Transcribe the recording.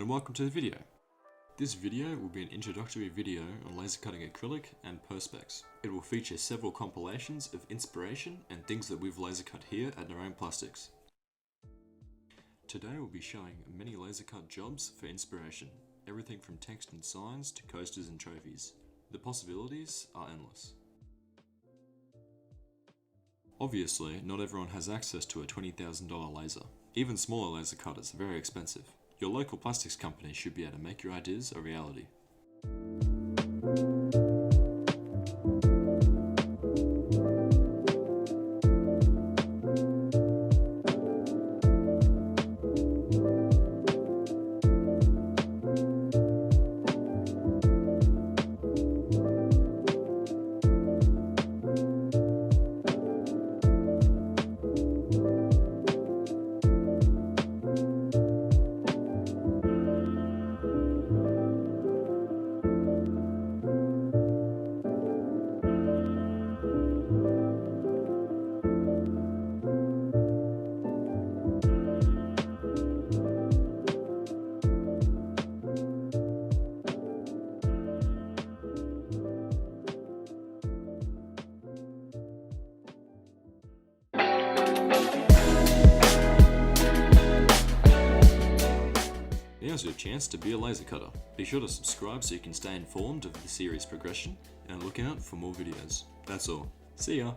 and welcome to the video. This video will be an introductory video on laser cutting acrylic and Perspex. It will feature several compilations of inspiration and things that we've laser cut here at Our Own Plastics. Today we'll be showing many laser cut jobs for inspiration, everything from text and signs to coasters and trophies. The possibilities are endless. Obviously, not everyone has access to a $20,000 laser. Even smaller laser cutters are very expensive. Your local plastics company should be able to make your ideas a reality. Now's your chance to be a laser cutter. Be sure to subscribe so you can stay informed of the series progression and look out for more videos. That's all. See ya!